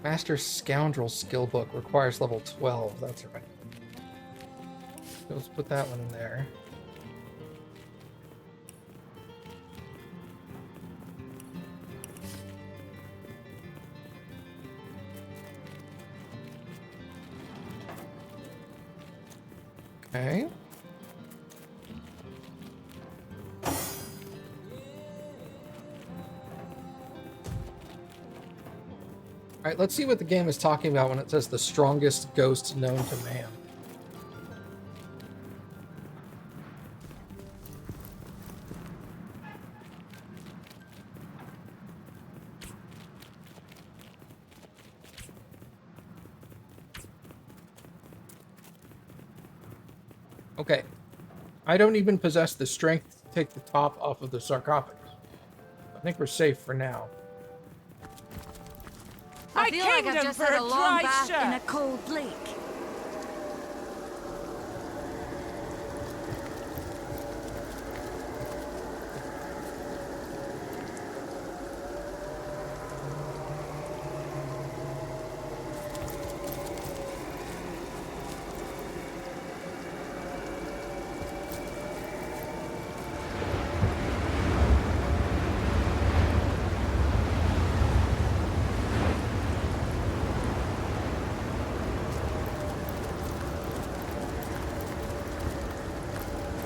Master Scoundrel skill book requires level 12. That's right. Let's put that one in there. Okay. All right, let's see what the game is talking about when it says the strongest ghost known to man. Okay. I don't even possess the strength to take the top off of the sarcophagus. I think we're safe for now. I feel like I've just had a long bath in a cold lake.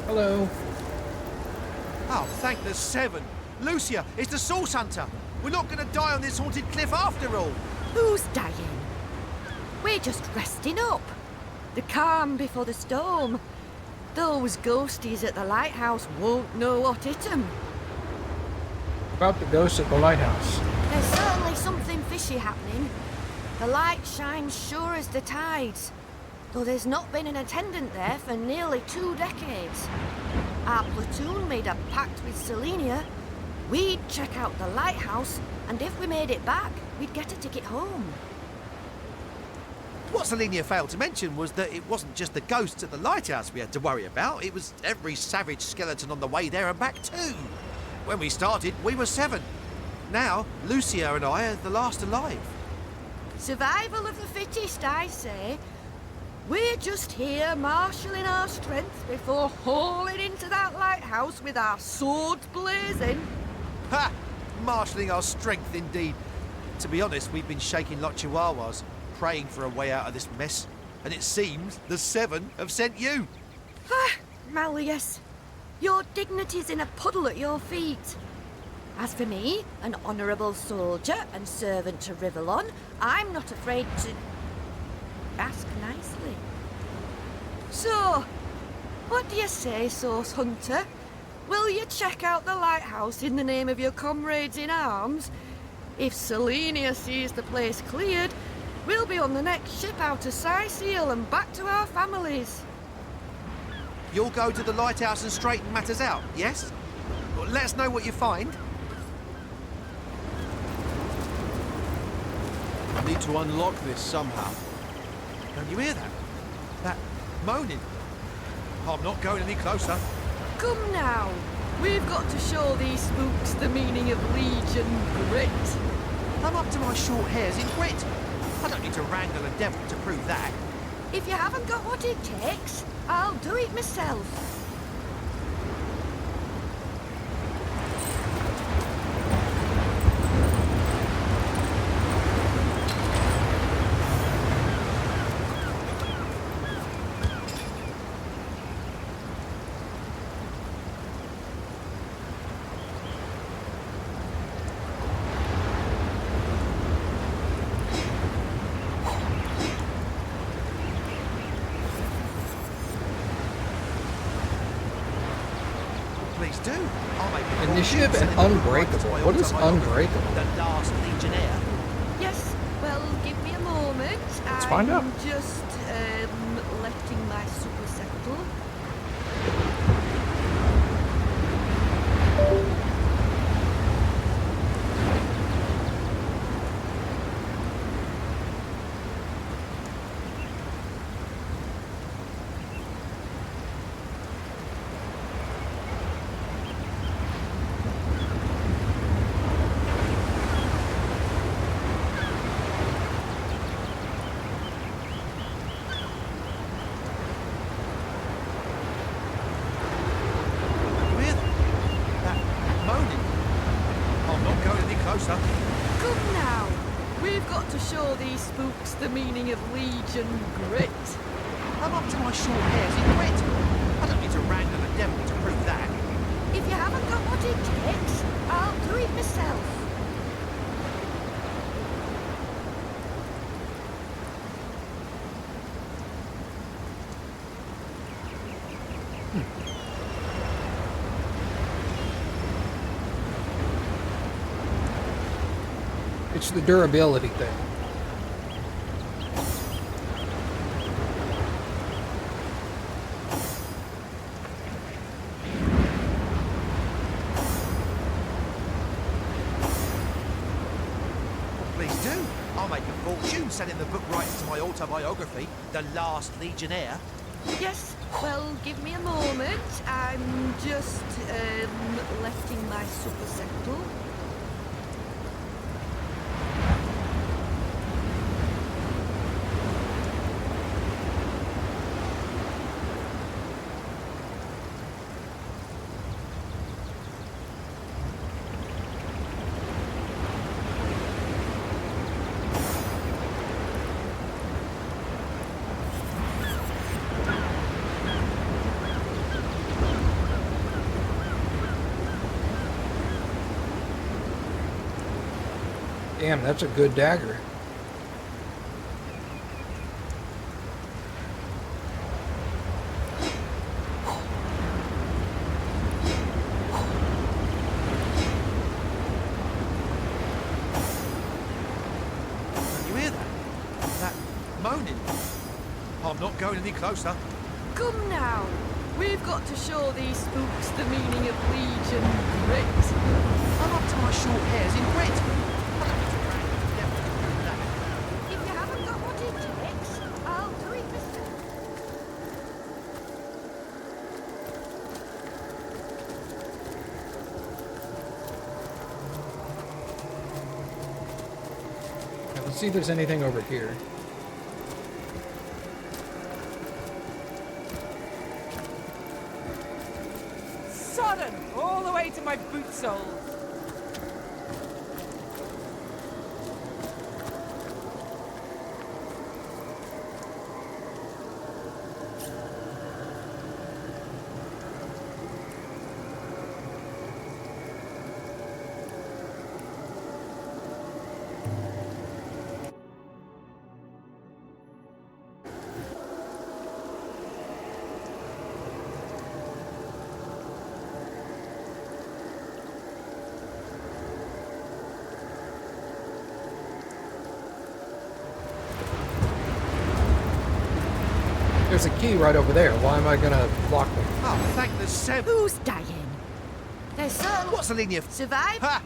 Hello. Oh, thank the seven. Lucia, it's the Source Hunter. We're not going to die on this haunted cliff after all. Who's dying? We're just resting up. The calm before the storm. Those ghosties at the lighthouse won't know what hit them. About the ghost at the lighthouse. There's certainly something fishy happening. The light shines sure as the tides, though there's not been an attendant there for nearly 2 decades. Our platoon made a pact with Selenia. We'd check out the lighthouse, and if we made it back, we'd get a ticket home. What Selenia failed to mention was that it wasn't just the ghosts at the lighthouse we had to worry about. It was every savage skeleton on the way there and back too. When we started, we were 7. Now, Lucia and I are the last alive. Survival of the fittest, I say. We're just here marshalling our strength before hauling into that lighthouse with our swords blazing. Ha! Marshalling our strength indeed. To be honest, we've been shaking like chihuahuas, praying for a way out of this mess. And it seems the 7 have sent you. Ah, Malleus, your dignity's in a puddle at your feet. As for me, an honourable soldier and servant to Rivellon, I'm not afraid to ask nicely. So, what do you say, Source Hunter? Will you check out the lighthouse in the name of your comrades in arms? If Selenia sees the place cleared, we'll be on the next ship out of Sicil and back to our families. You'll go to the lighthouse and straighten matters out, yes? Well, let us know what you find. I need to unlock this somehow. Don't you hear that? That moaning. I'm not going any closer. Come now. We've got to show these spooks the meaning of Legion grit. I'm up to my short hairs in grit. I don't need to wrangle a devil to prove that. If you haven't got what it takes, I'll do it myself. Please do. I'll make it Initiative more and use than Unbreakable. the What is automatic Unbreakable? The last Legionnaire. Yes, well, give me a moment. Let's find out. I'm just letting my super settle. closer. Come now. We've got to show these spooks the meaning of Legion grit. I'm up to my short hairs in grit. I don't need to wrangle a devil to prove that. If you haven't got what it takes, I'll do it myself. It's the durability thing. Please do. I'll make a fortune selling the book rights to my autobiography, The Last Legionnaire. Yes, well, give me a moment. I'm just, letting my supper settle. Damn, that's a good dagger. Can you hear that? That moaning. I'm not going any closer. Come now. We've got to show these spooks the meaning of Legion grit. I'm up to my short hairs in grit. I don't need to wrangle a devil to prove that. If you haven't got what it takes, I'll do it myself. Now, let's see if there's anything over here. Sodden! All the way to my boot soles. There's a key right over there. Why am I gonna lock them? Oh, thank the seven. Who's dying? There's some. What's the linear? Survive? Ha!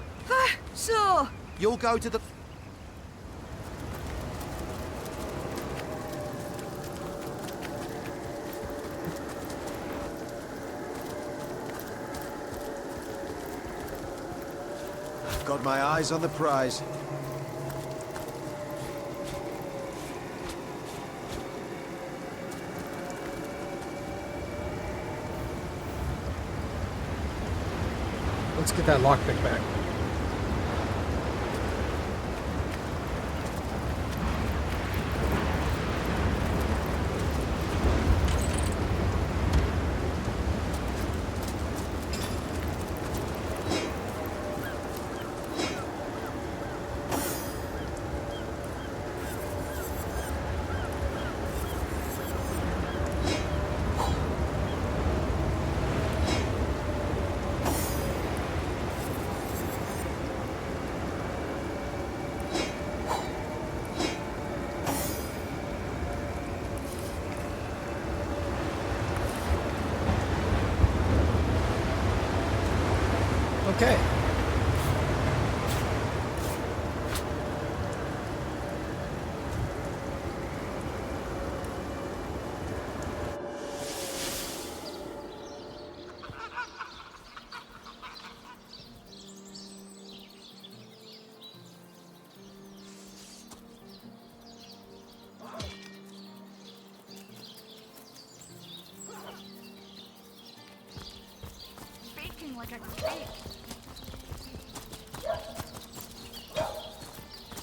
So, You'll go to the. I've got my eyes on the prize. Let's get that lockpick back.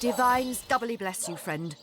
Divines doubly bless you, friend.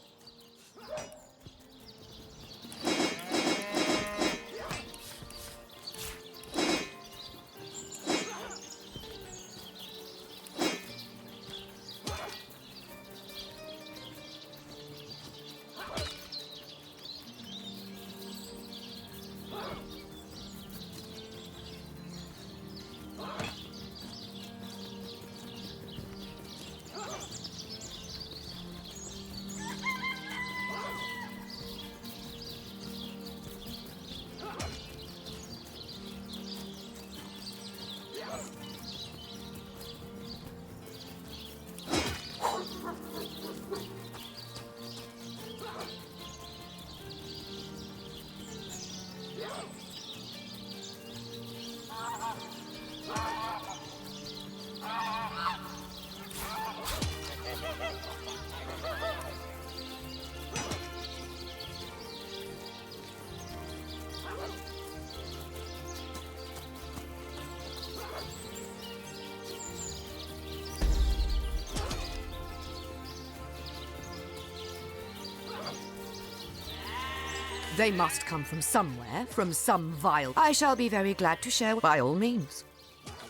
They must come from somewhere, from some vial. I shall be very glad to share by all means.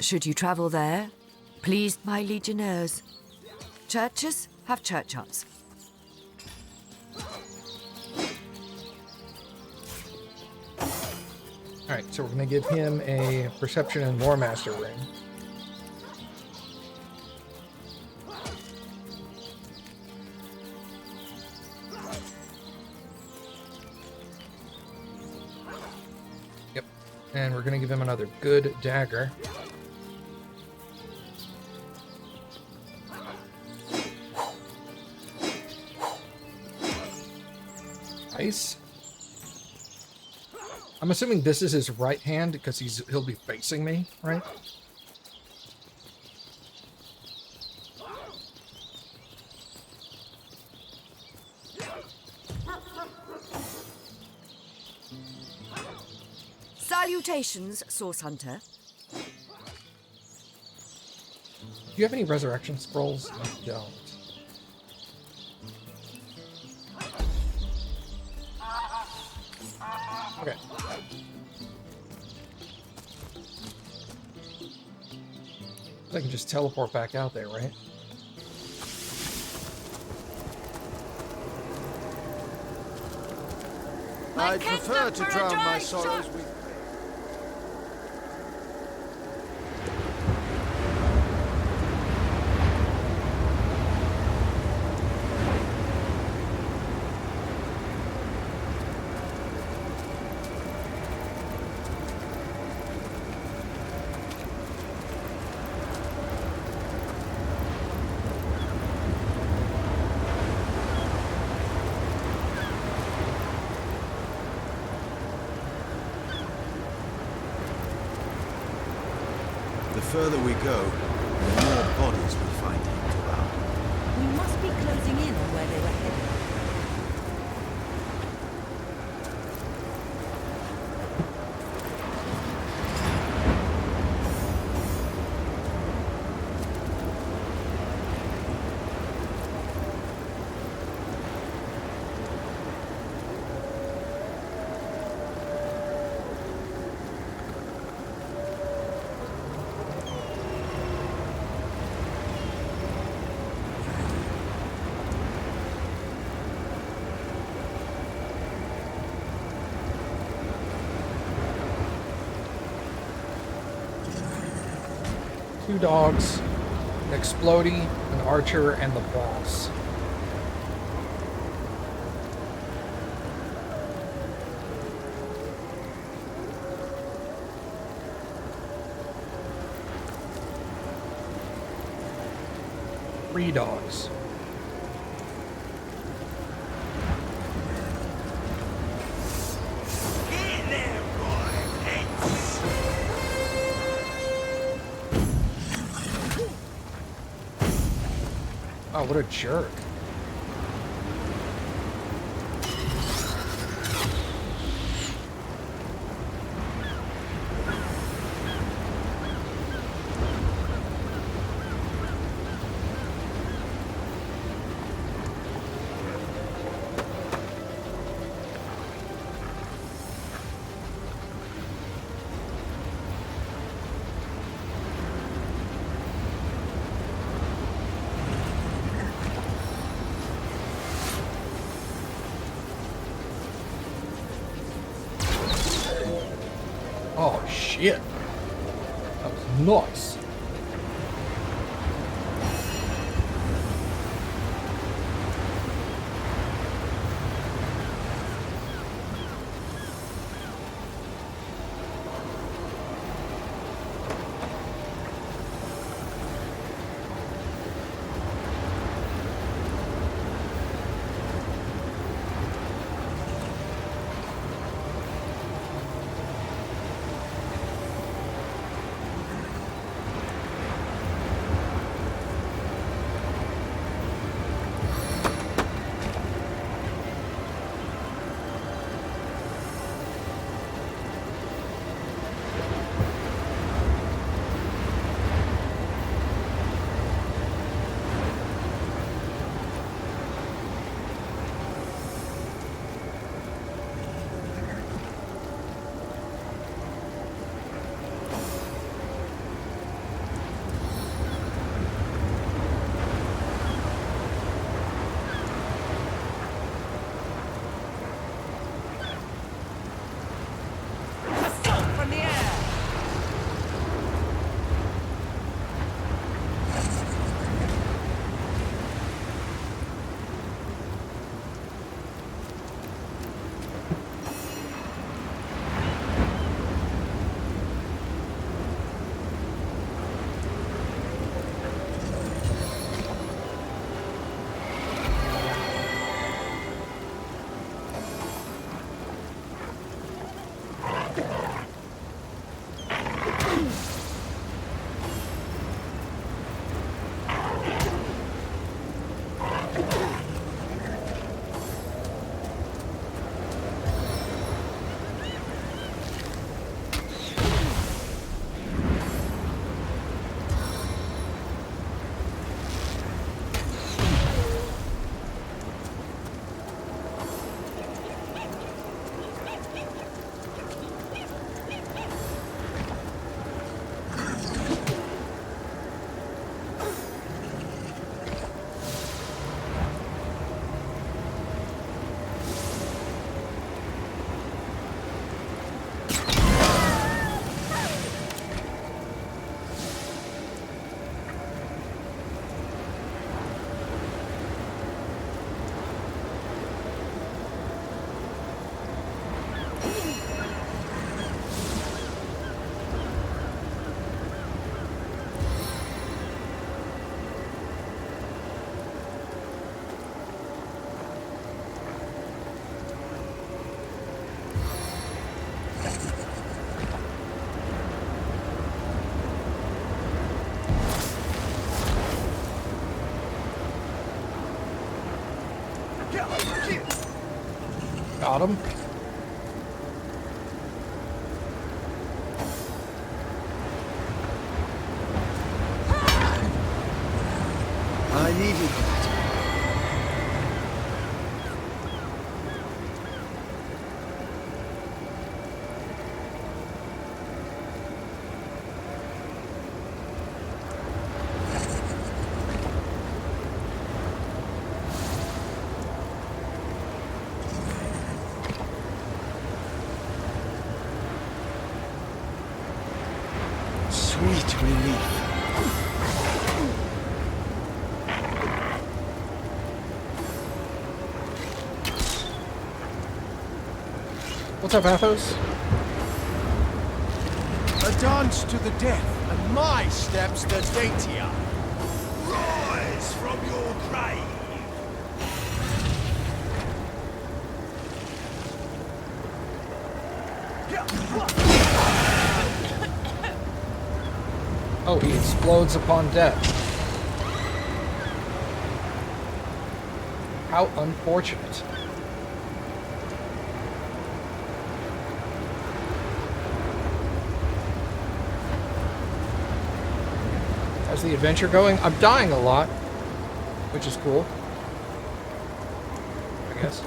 Should you travel there, please, my legionnaires. Churches have church huts. Alright, so we're going to give him a Perception and War Master ring. Yep. And we're going to give him another good dagger. Nice. I'm assuming this is his right hand because he'll be facing me, right? Salutations, Source Hunter. Do you have any resurrection scrolls? I don't. Okay. I can just teleport back out there, right? I'd prefer to drown my sorrows with... The further we go, the more bodies we find heaped about. We must be closing in on where they were headed. Two dogs, an explodey, an archer, and the boss. Three dogs. Oh, what a jerk. shit. That was nice. Assault from the air! Got him. I needed that. Sweet relief. What's up, Athos? A dance to the death, and my steps the daintier. Rise from your grave! Oh, he explodes upon death. How unfortunate. How's the adventure going? I'm dying a lot, which is cool, I guess.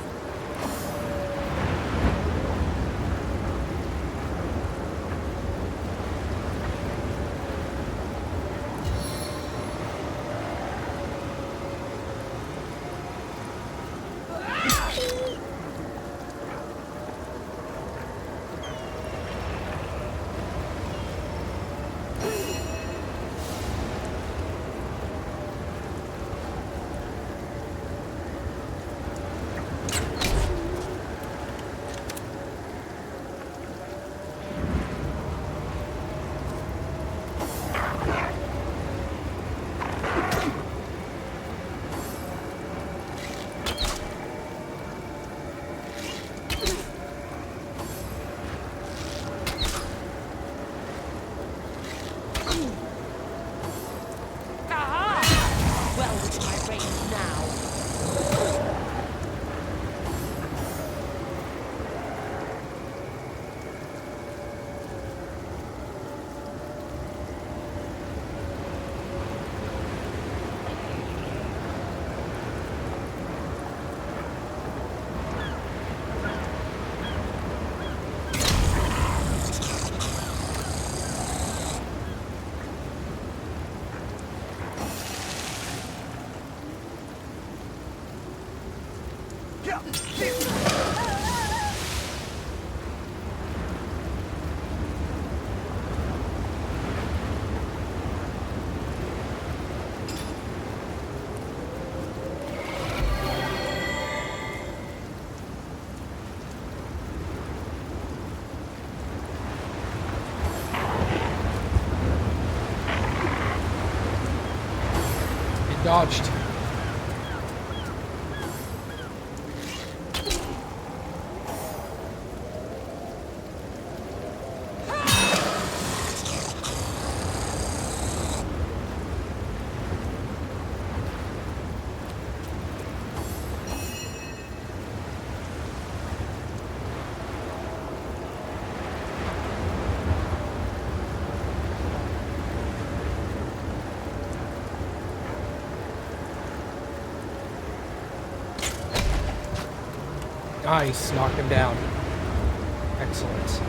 Dodged. Nice, knocked him down. Excellent.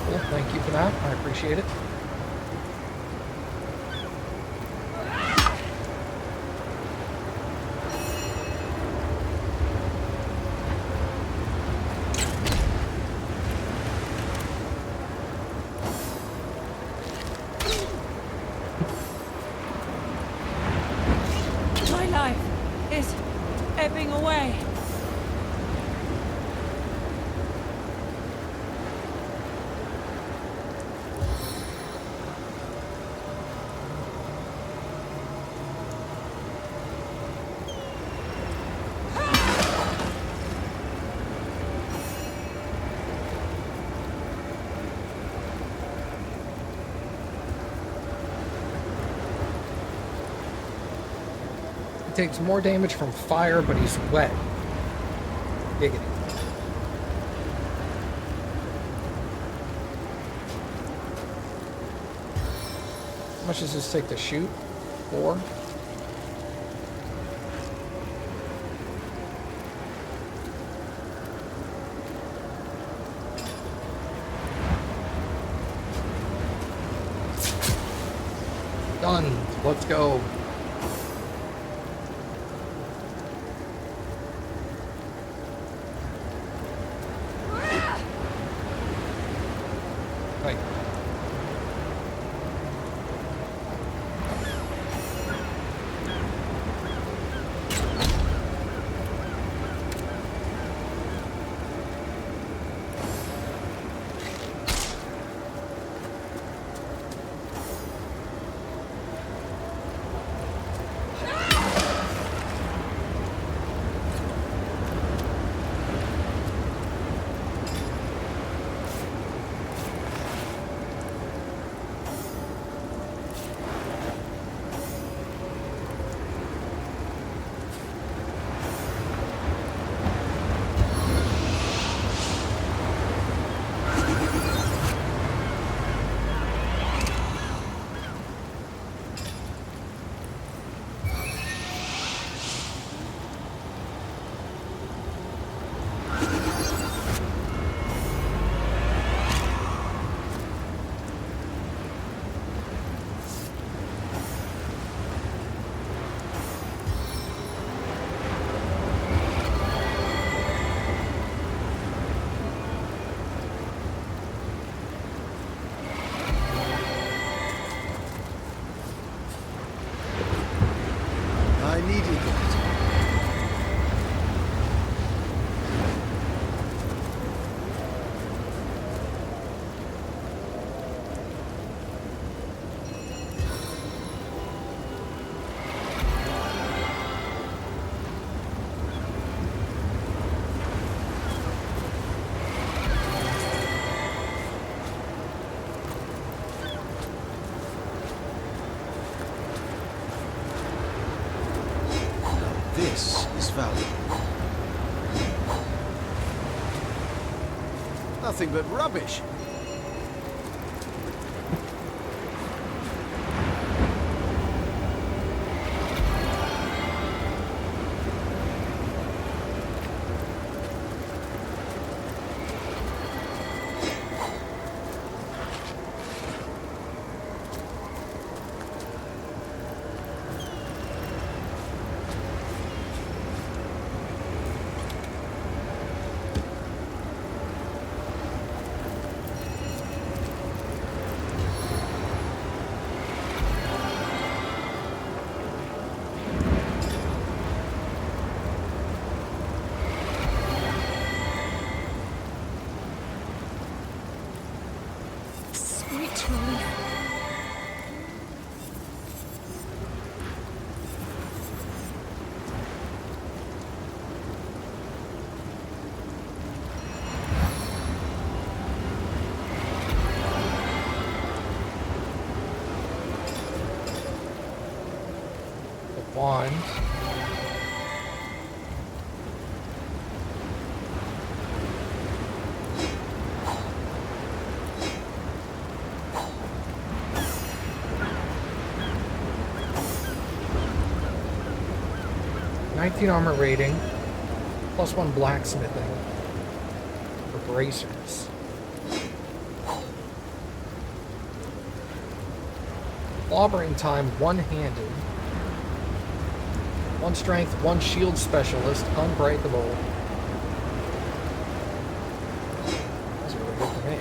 Well, thank you for that. I appreciate it. My life is ebbing away. He takes more damage from fire, but he's wet. Giggity. How much does this take to shoot? 4? Done. Let's go. Right. I needed that. This is valuable. Nothing but rubbish. such a relief. The wand. Armor rating, +1 blacksmithing for bracers. Clobbering time, one-handed. 1 strength, 1 shield specialist, unbreakable. That's really good for me.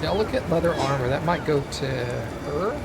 Delicate leather armor, that might go to her.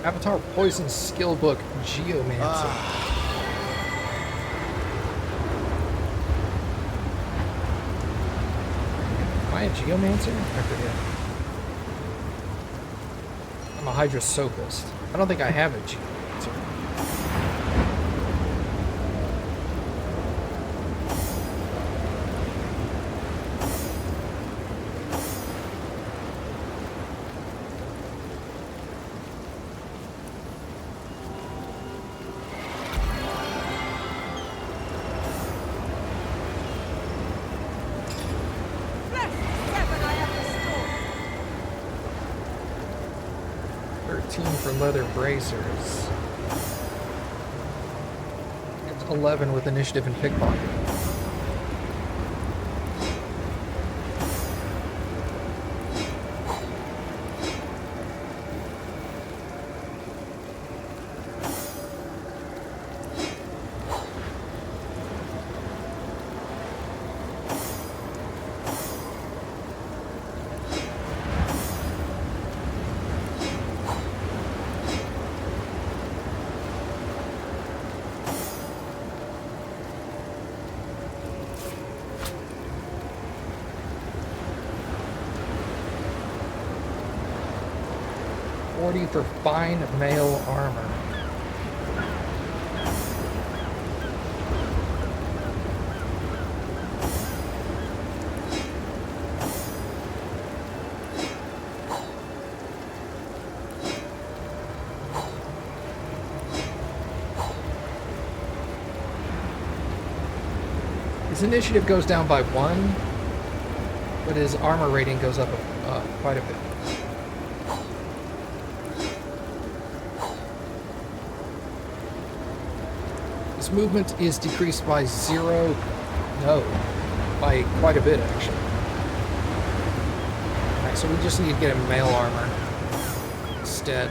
Avatar Poison Skill Book, Geomancer. Am I a Geomancer? I forget. I'm a Hydrosophist. I don't think I have a Geomancer. For leather bracers. It's 11 with initiative and pickpocket. For fine mail armor. His initiative goes down by 1, but his armor rating goes up quite a bit. Movement is decreased by 0. No, by quite a bit actually. Alright, so we just need to get him mail armor instead.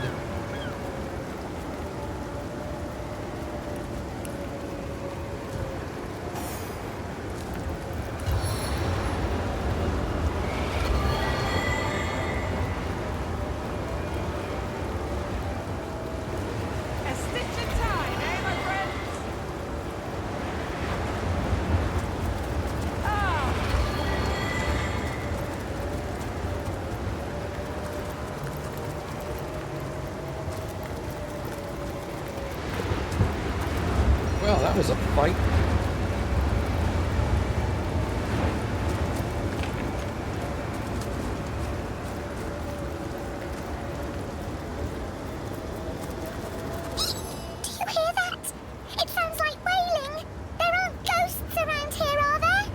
Well, that was a fight. Do you hear that? It sounds like wailing. There aren't ghosts around here, are there?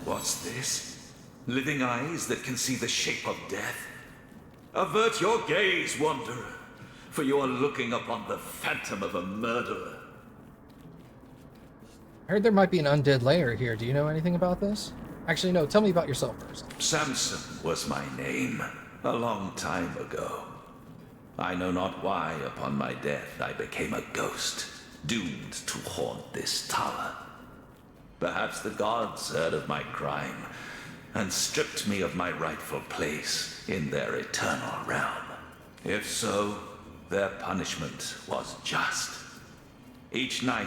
What's this? Living eyes that can see the shape of death? Avert your gaze, wanderer, for you are looking upon the phantom of a murderer. I heard there might be an undead lair here. Do you know anything about this? Actually, no. Tell me about yourself first. Samson was my name, a long time ago. I know not why upon my death I became a ghost, doomed to haunt this tower. Perhaps the gods heard of my crime and stripped me of my rightful place in their eternal realm. If so, their punishment was just. Each night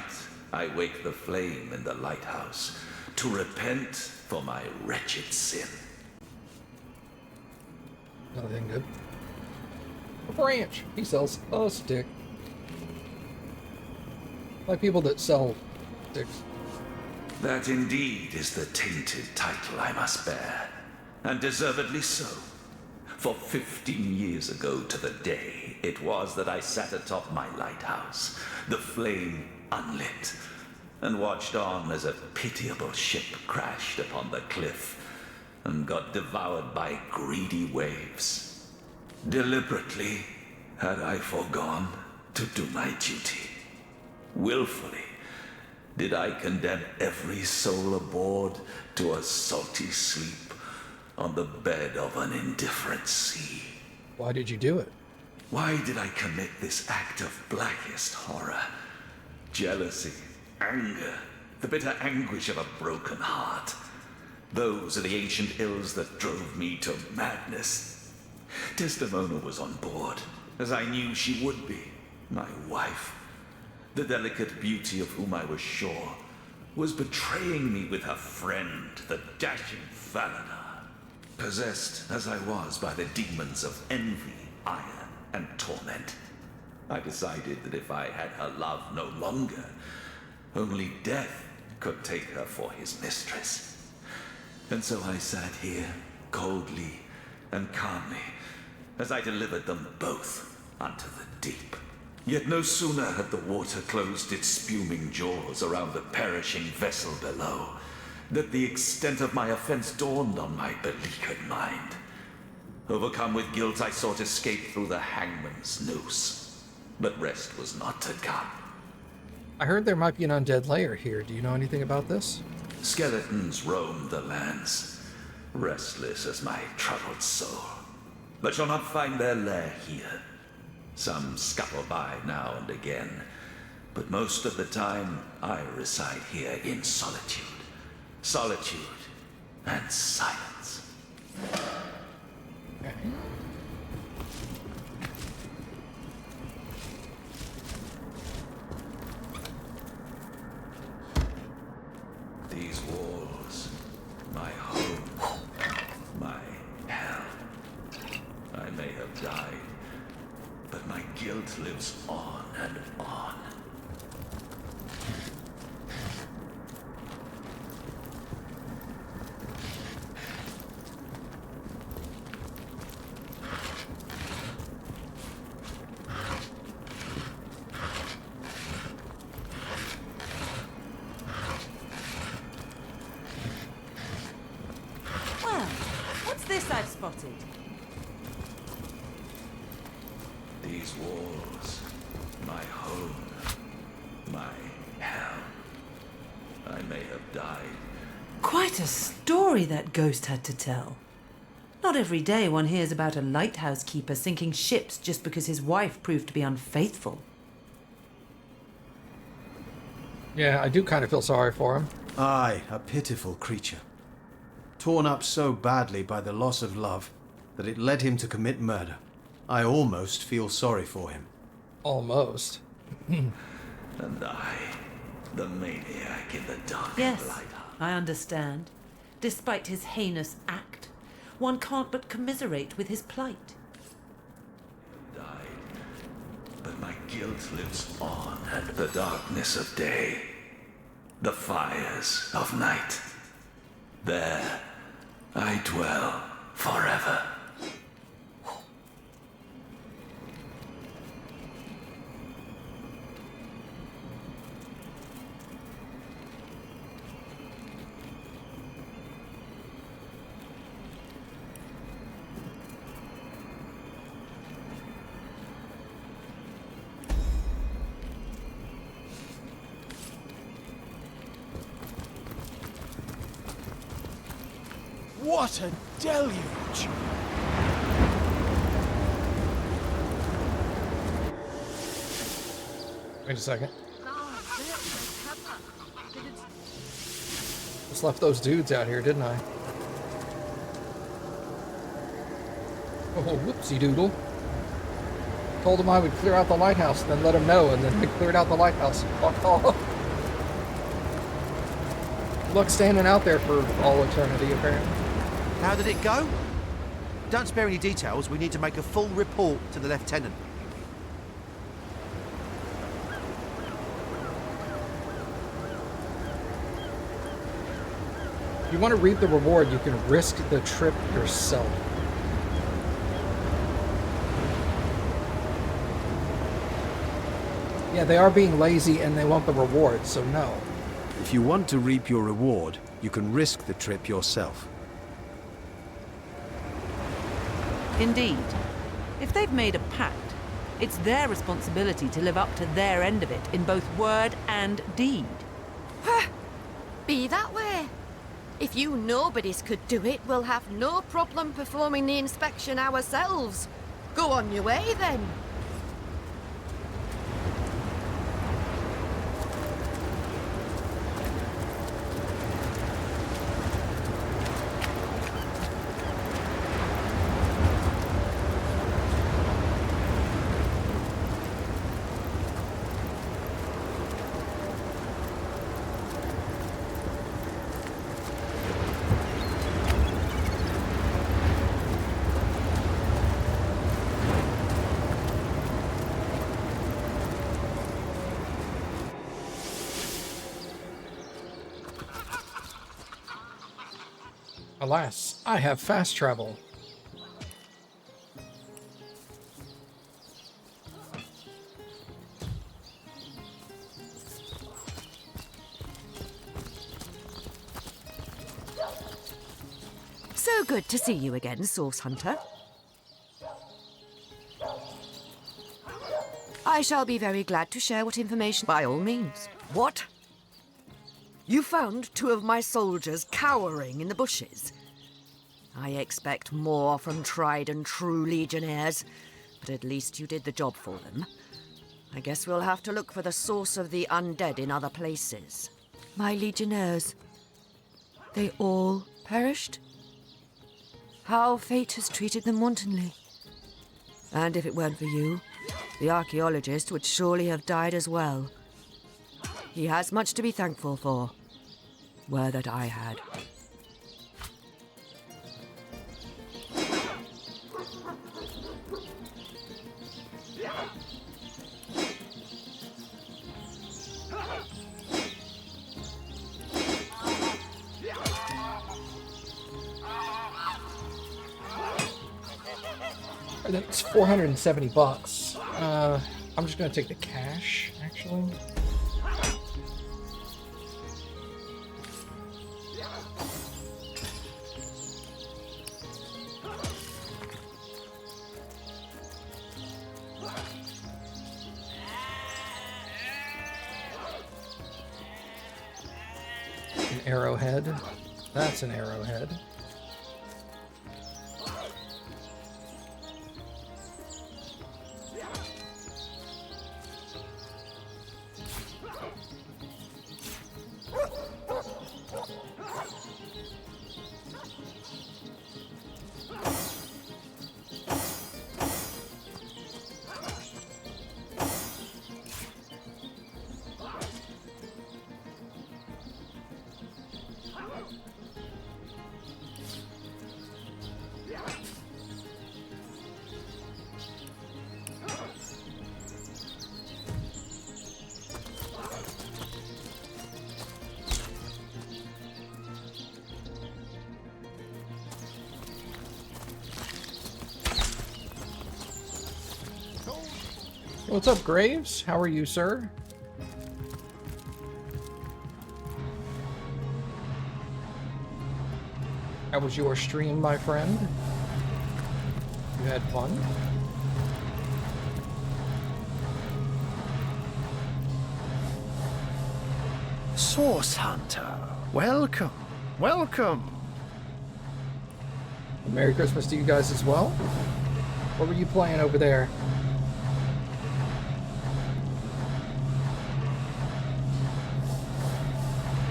I wake the flame in the lighthouse to repent for my wretched sin. Nothing good. A branch. He sells a stick. Like people that sell sticks. That indeed is the tainted title I must bear, and deservedly so. For 15 years ago to the day, it was that I sat atop my lighthouse, the flame unlit, and watched on as a pitiable ship crashed upon the cliff and got devoured by greedy waves. Deliberately had I forgone to do my duty. Willfully did I condemn every soul aboard to a salty sleep on the bed of an indifferent sea. Why did you do it? Why did I commit this act of blackest horror? Jealousy, anger, the bitter anguish of a broken heart. Those are the ancient ills that drove me to madness. Desdemona was on board, as I knew she would be, my wife. The delicate beauty of whom I was sure was betraying me with her friend, the dashing Valinor. Possessed as I was by the demons of envy, ire, and torment, I decided that if I had her love no longer, only death could take her for his mistress. And so I sat here, coldly and calmly, as I delivered them both unto the deep. Yet no sooner had the water closed its spuming jaws around the perishing vessel below, that the extent of my offense dawned on my beleaguered mind. Overcome with guilt, I sought escape through the hangman's noose. But rest was not to come. I heard there might be an undead lair here. Do you know anything about this? Skeletons roam the lands, restless as my troubled soul, but shall not find their lair here. Some scuttle by now and again, but most of the time I reside here in solitude. Solitude and silence. Okay. These walls, my home, my hell. I may have died, but my guilt lives on and on. Well, what's this I've spotted? These walls, my home, my hell. I may have died. Quite a story that ghost had to tell. Not every day one hears about a lighthouse keeper sinking ships just because his wife proved to be unfaithful. Yeah, I do kind of feel sorry for him. Aye, a pitiful creature. Torn up so badly by the loss of love that it led him to commit murder. I almost feel sorry for him. Almost. And I, the maniac in the dark Yes, lighthouse. I understand. Despite his heinous act, one can't but commiserate with his plight. Died, but my guilt lives on, and the darkness of day, the fires of night. There, I dwell forever. What a deluge! Wait a second. Just left those dudes out here, didn't I? Oh, whoopsie doodle. Told them I would clear out the lighthouse, then let them know, and then I cleared out the lighthouse and fucked off. Luck standing out there for all eternity, apparently. How did it go? Don't spare any details. We need to make a full report to the lieutenant. If you want to reap the reward, you can risk the trip yourself. Yeah, they are being lazy and they want the reward, so no. If you want to reap your reward, you can risk the trip yourself. Indeed. If they've made a pact, it's their responsibility to live up to their end of it in both word and deed. Be that way. If you nobodies could do it, we'll have no problem performing the inspection ourselves. Go on your way then. Alas, I have fast travel. So good to see you again, Source Hunter. I shall be very glad to share what information by all means. What? You found 2 of my soldiers cowering in the bushes. I expect more from tried and true legionnaires, but at least you did the job for them. I guess we'll have to look for the source of the undead in other places. My legionnaires, they all perished? How fate has treated them wantonly. And if it weren't for you, the archaeologist would surely have died as well. He has much to be thankful for. Were that I had. That's $470. I'm just gonna take the cash, actually. An arrowhead. That's an arrowhead. What's up, Graves? How are you, sir? How was your stream, my friend? You had fun? Source Hunter, welcome, welcome. Merry Christmas to you guys as well. What were you playing over there?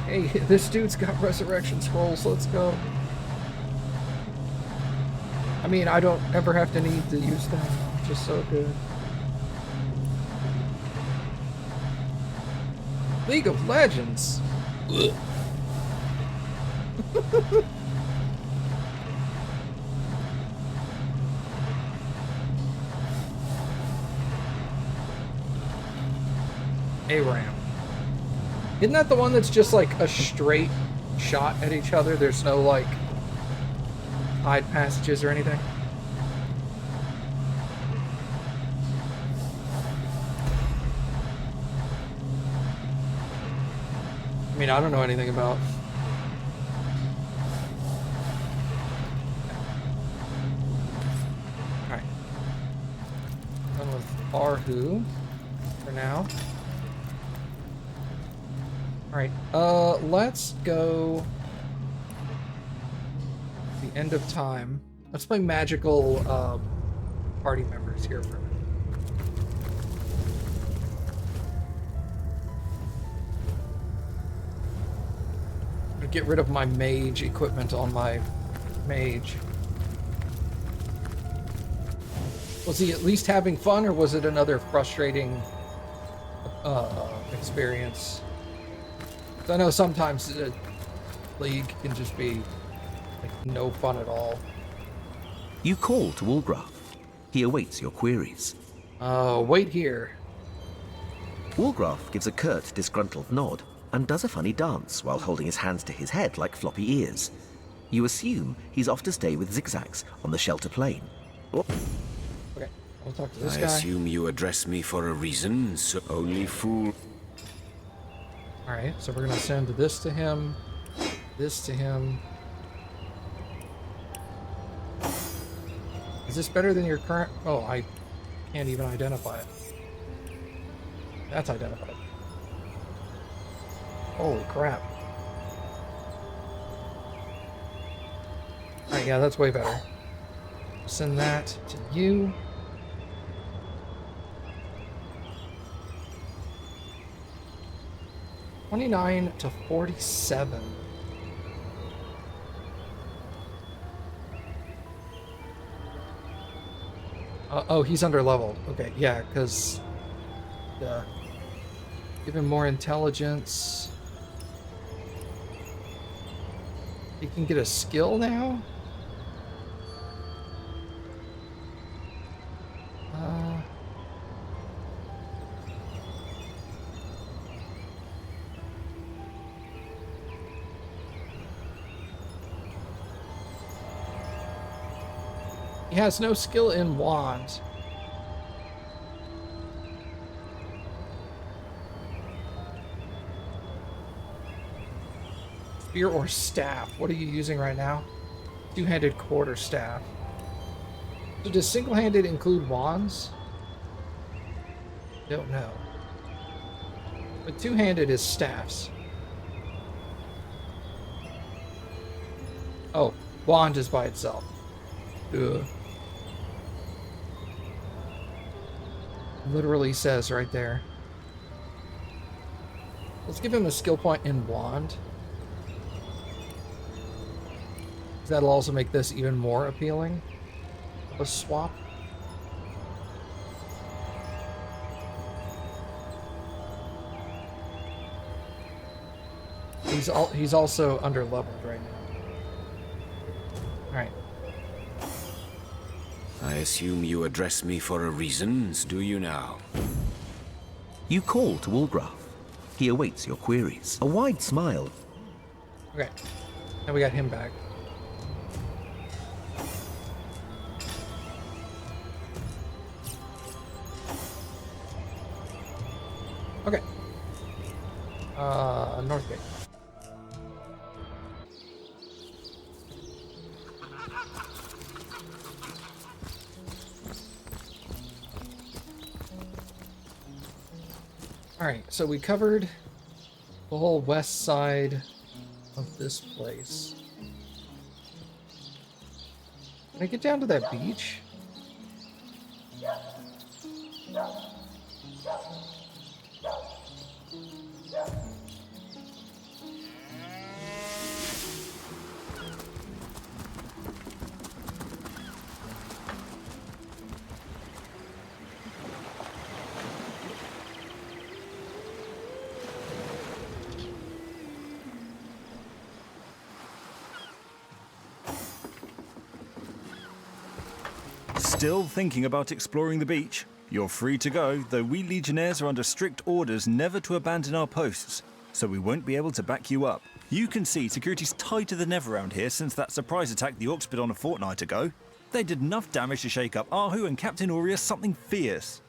Hey, this dude's got resurrection scrolls. Let's go. I mean, I don't ever have to need to use them. Just so good. League of Legends. ARAM. Isn't that the one that's just like a straight shot at each other? There's no like side passages or anything? I mean, I don't know anything about. Alright. Done with Arhu for now. Alright, let's go the end of time. Let's play magical party members here for a minute. I'm gonna get rid of my mage equipment on my mage. Was he at least having fun, or was it another frustrating experience? I know sometimes League can just be like no fun at all. You call to Walgraf. He awaits your queries. Wait here. Walgraf gives a curt, disgruntled nod and does a funny dance while holding his hands to his head like floppy ears. You assume he's off to stay with Zigzags on the shelter plain. Oh. Okay, I'll talk to this guy. I assume you address me for a reason, so only fool. Alright, so we're gonna send this to him, this to him. Is this better than your current? Oh, I can't even identify it. That's identified. Holy crap. Alright, yeah, that's way better. Send that to you. $29 to $47. Oh, he's under leveled. Okay, yeah, because give him more intelligence. He can get a skill now? He has no skill in wand. Spear or staff? What are you using right now? Two-handed quarter staff. So does single-handed include wands? Don't know. But two-handed is staffs. Oh, wand is by itself. Ugh. Literally says right there. Let's give him a skill point in wand. That'll also make this even more appealing. A swap. He's also under leveled right now. All right. I assume you address me for a reason, do you now? You call to Walgraf. He awaits your queries. A wide smile. Okay. Now we got him back. Okay. North gate. Alright, so we covered the whole west side of this place. Can I get down to that beach? Still thinking about exploring the beach? You're free to go, though we Legionnaires are under strict orders never to abandon our posts, so we won't be able to back you up. You can see security's tighter than ever around here since that surprise attack the Orcs did on a fortnight ago. They did enough damage to shake up Ahu and Captain Aureus something fierce.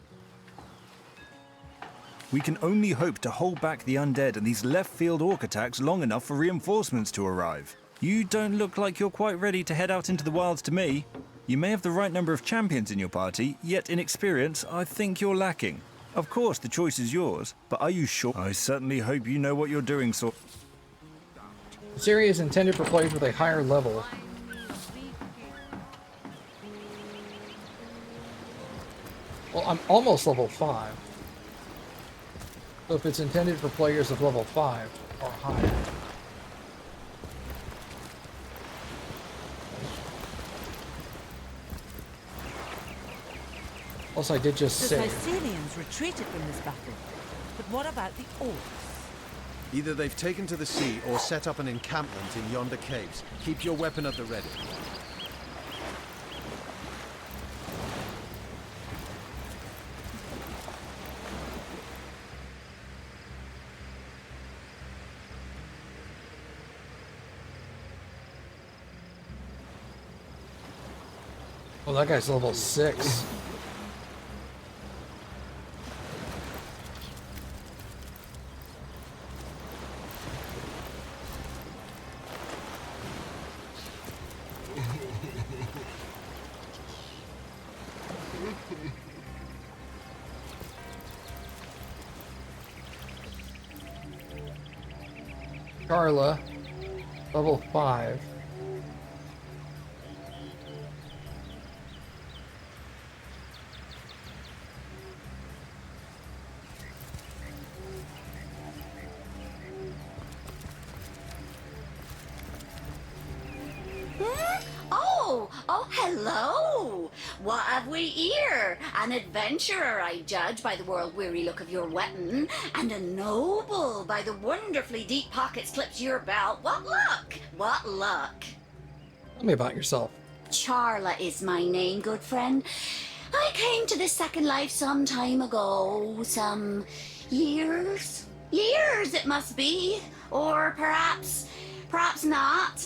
We can only hope to hold back the undead and these left-field Orc attacks long enough for reinforcements to arrive. You don't look like you're quite ready to head out into the wilds to me. You may have the right number of champions in your party, yet in experience, I think you're lacking. Of course, the choice is yours, but are you sure? I certainly hope you know what you're doing, so... This area is intended for players with a higher level. Well, I'm almost level 5. So if it's intended for players of level 5 or higher. Plus, I did just The say. Sicilians retreated from this battle. But what about the Orcs? Either they've taken to the sea or set up an encampment in yonder caves. Keep your weapon at the ready. Oh, that guy's level 6. Carla, level 5. Oh, hello! What have we here? An adventurer, I judge, by the world-weary look of your weapon, and a noble by the wonderfully deep pockets clipped to your belt. What luck! What luck! Tell me about yourself. Charla is my name, good friend. I came to this second life some time ago, some years? Years it must be, or perhaps not.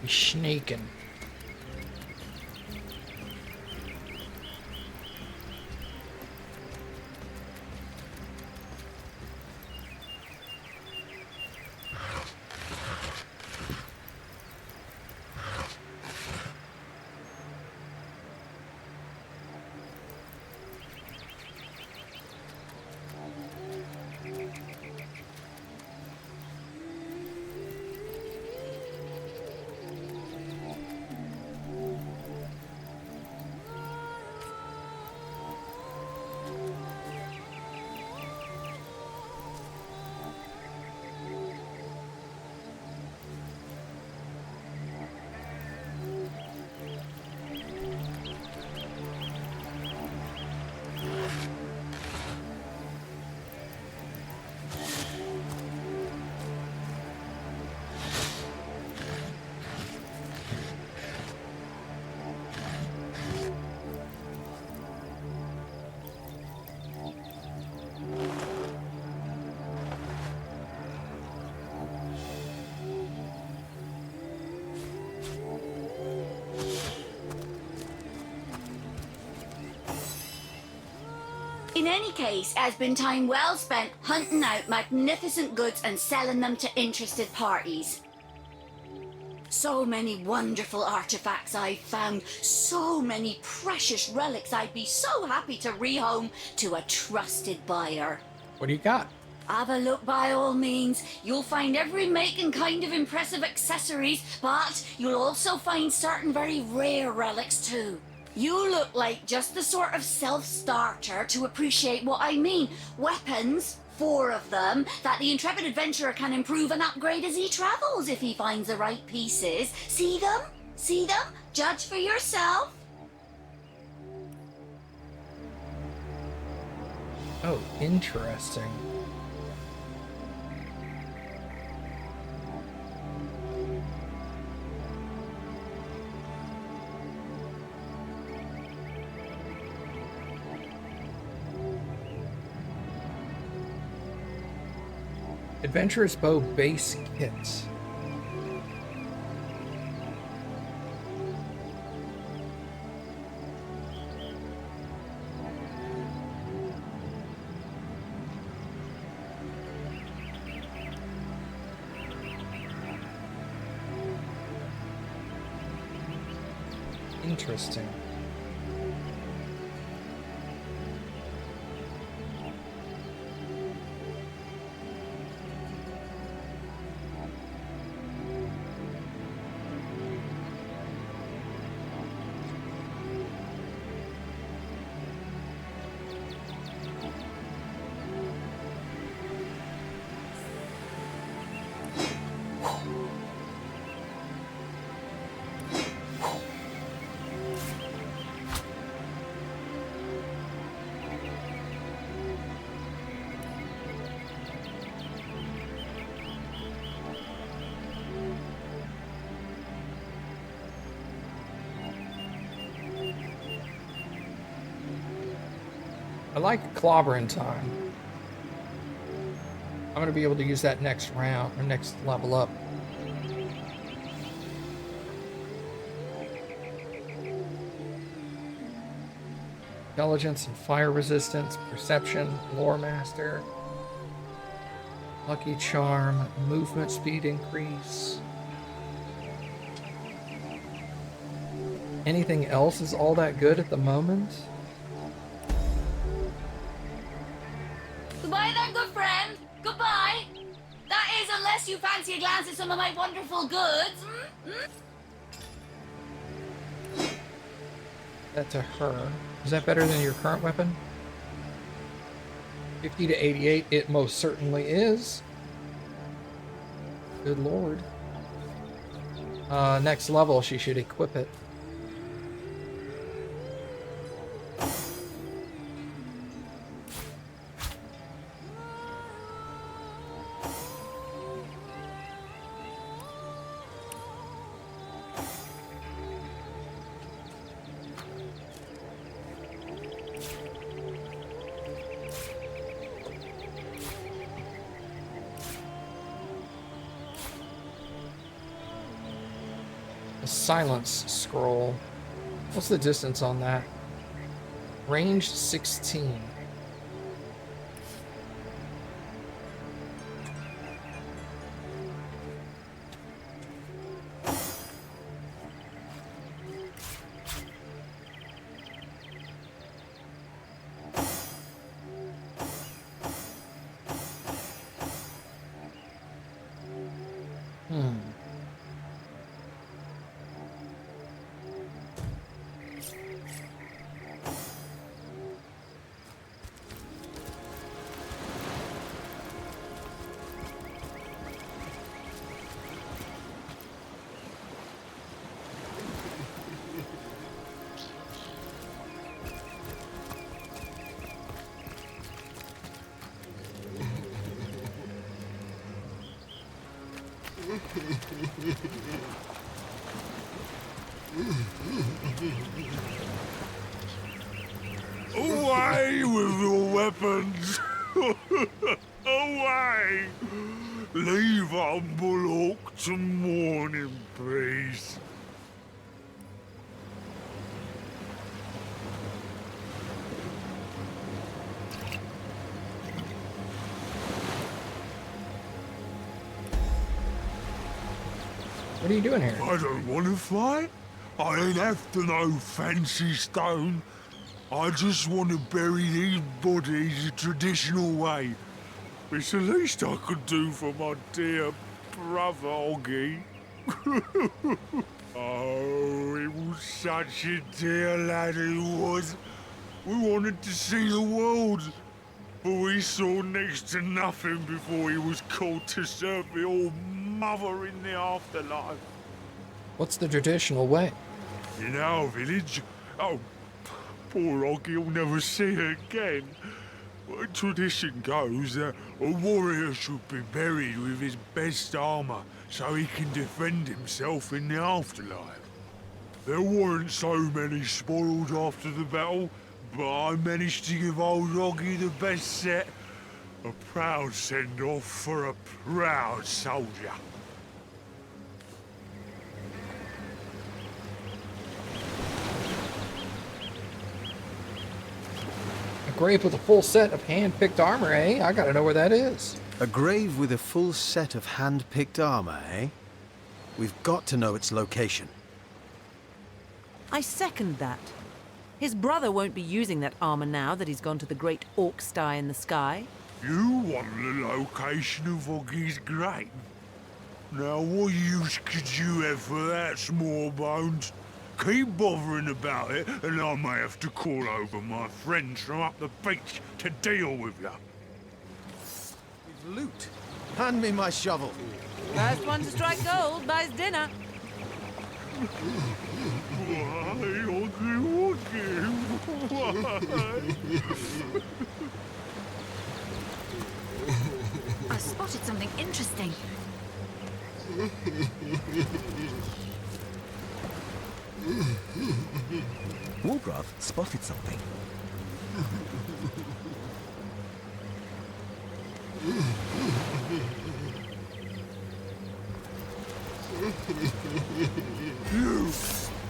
Sneaking. In any case, it has been time well spent hunting out magnificent goods and selling them to interested parties. So many wonderful artifacts I've found, so many precious relics I'd be so happy to rehome to a trusted buyer. What do you got? Have a look by all means. You'll find every make and kind of impressive accessories, but you'll also find certain very rare relics too. You look like just the sort of self-starter to appreciate what I mean. Weapons, 4 of them, that the intrepid adventurer can improve and upgrade as he travels if he finds the right pieces. See them? See them? Judge for yourself. Oh, interesting. Adventurous Bow Base Kit. Interesting. I like clobbering time. I'm going to be able to use that next round, or next level up. Intelligence and fire resistance, perception, lore master, lucky charm, movement speed increase. Anything else is all that good at the moment? Goodbye then, good friend. Goodbye. That is, unless you fancy a glance at some of my wonderful goods. That to her. Is that better than your current weapon? 50 to 88, it most certainly is. Good lord. Next level, she should equip it. Silence scroll. What's the distance on that? Range 16. Away with your weapons! Away! Leave humble Orc to mourn in peace. What are you doing here? I don't want to fight. I ain't after no fancy stone. I just want to bury these bodies the traditional way. It's the least I could do for my dear brother Oggy. Oh, he was such a dear lad he was. We wanted to see the world, but we saw next to nothing before he was called to serve the old mother in the afterlife. What's the traditional way? In our village, oh, poor Oggy will never see her again. Tradition goes that a warrior should be buried with his best armor so he can defend himself in the afterlife. There weren't so many spoils after the battle, but I managed to give old Oggy the best set. A proud send-off for a proud soldier. A grave with a full set of hand-picked armor, eh? I gotta know where that is. A grave with a full set of hand-picked armor, eh? We've got to know its location. I second that. His brother won't be using that armor now that he's gone to the great orc sty in the sky. You want the location of Oggy's grave? Now, what use could you have for that, small bones? Keep bothering about it, and I may have to call over my friends from up the beach to deal with you. We've loot. Hand me my shovel. First one to strike gold buys dinner. Why, Oggy, why? I spotted something interesting. Wolgraff spotted something. You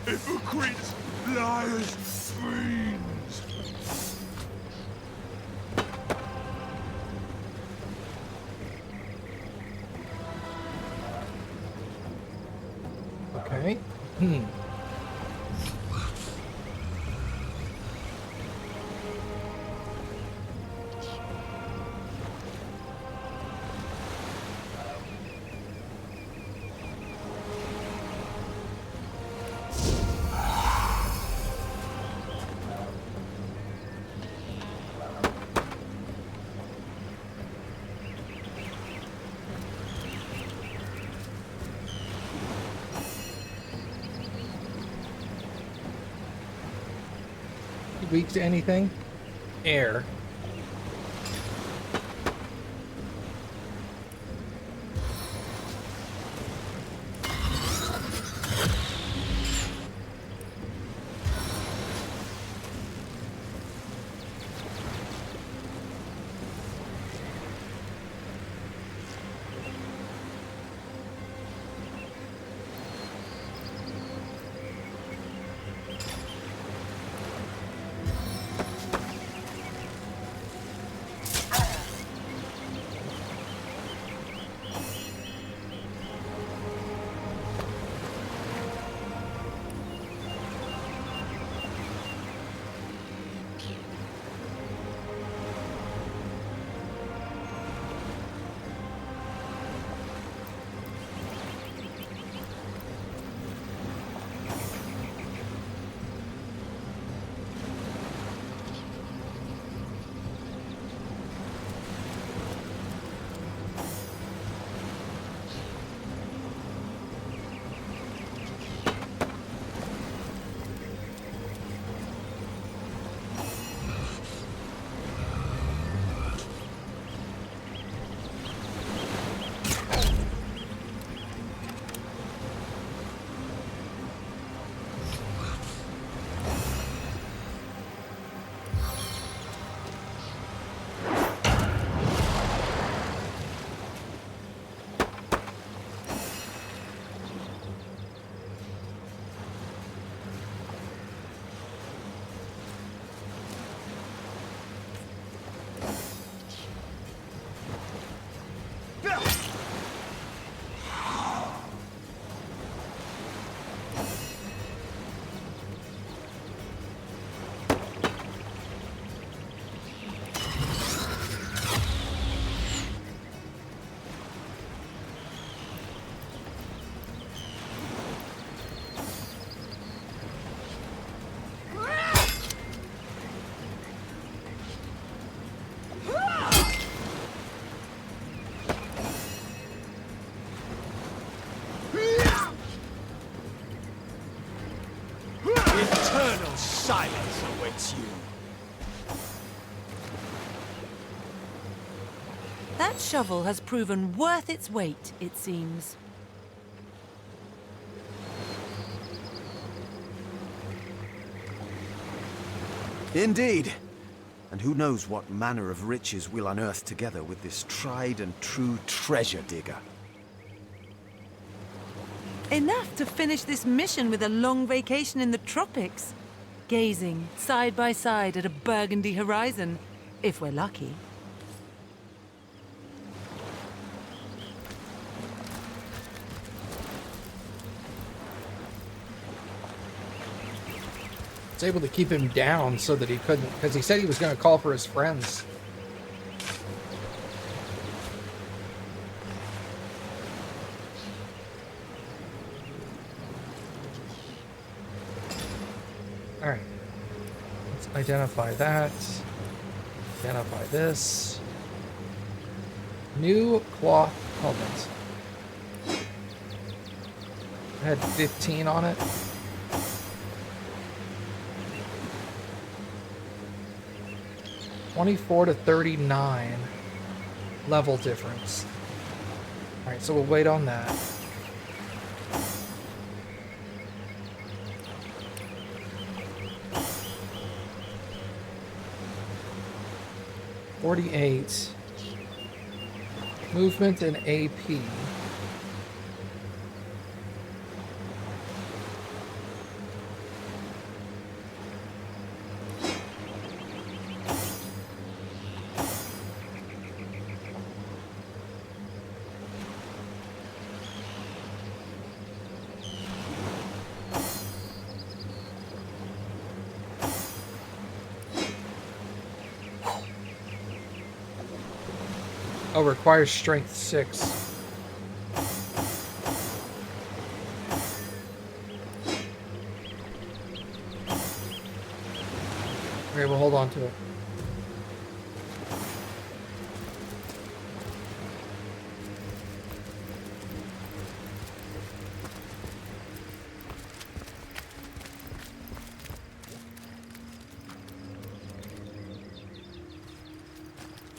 hypocrites, liars, fiends! Okay. Weak to anything? Air. silence awaits you. That shovel has proven worth its weight, it seems. Indeed. And who knows what manner of riches we'll unearth together with this tried and true treasure digger. Enough to finish this mission with a long vacation in the tropics. Gazing side by side at a burgundy horizon, if we're lucky. It's able to keep him down so that he couldn't, because he said he was going to call for his friends. All right, let's identify that. Identify this. New cloth helmet. I had 15 on it. 24 to 39 level difference. All right, so we'll wait on that. $48. Movement and AP. Oh, requires strength 6. Okay, we'll hold on to it.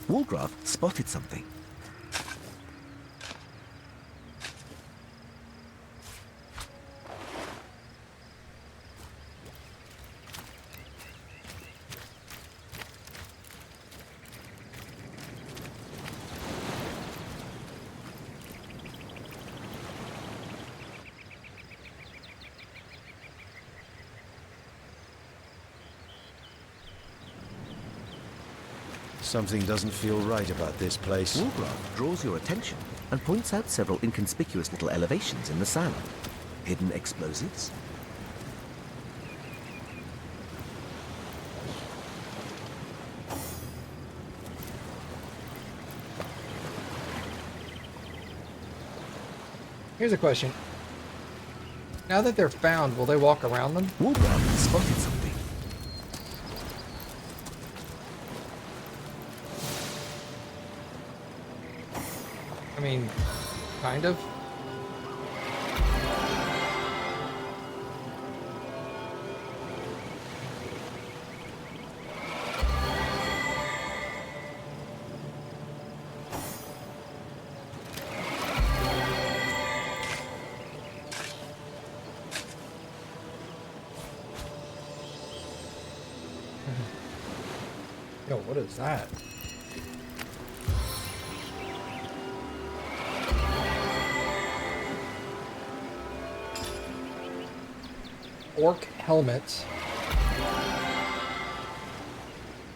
Walgraf spotted something. Something doesn't feel right about this place. Walgraf draws your attention and points out several inconspicuous little elevations in the sand. Hidden explosives? Here's a question. Now that they're found, will they walk around them? Walgraf spotted something. I mean, kind of. Yo, what is that? Orc helmet.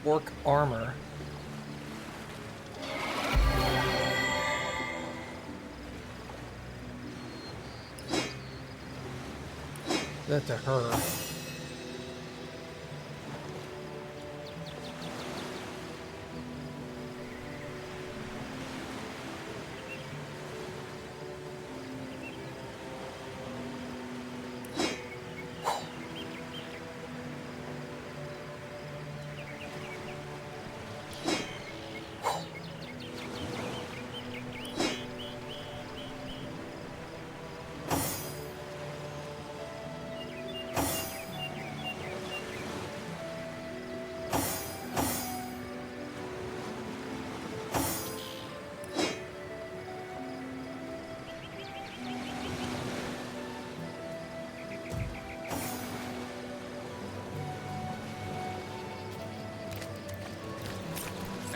Orc armor. That to her.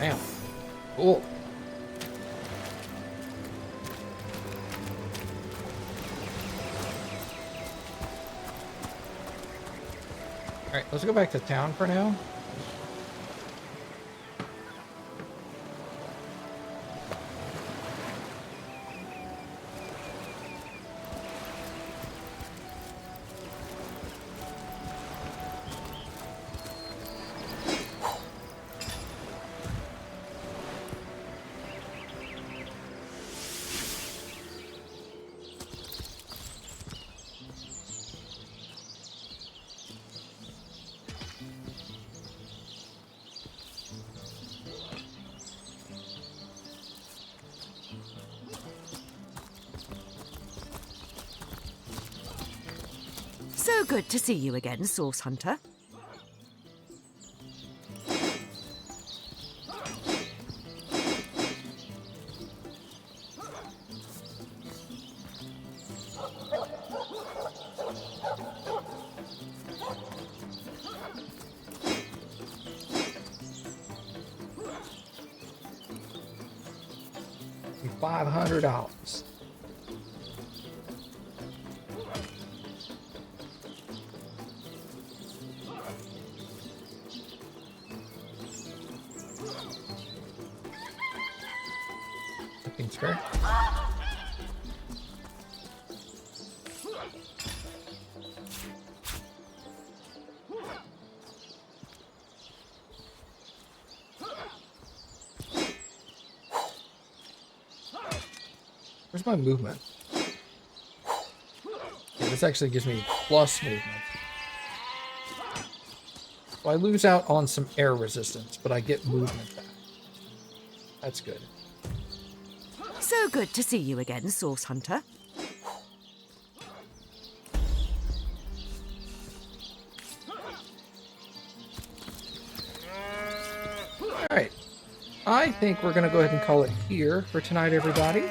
Damn. Cool. Alright, let's go back to town for now. So good to see you again, Source Hunter. $500. Looking fair. Where's my movement? Yeah, this actually gives me plus movement. So I lose out on some air resistance, but I get movement back. That's good. So good to see you again, Source Hunter. Alright. I think we're going to go ahead and call it here for tonight, everybody.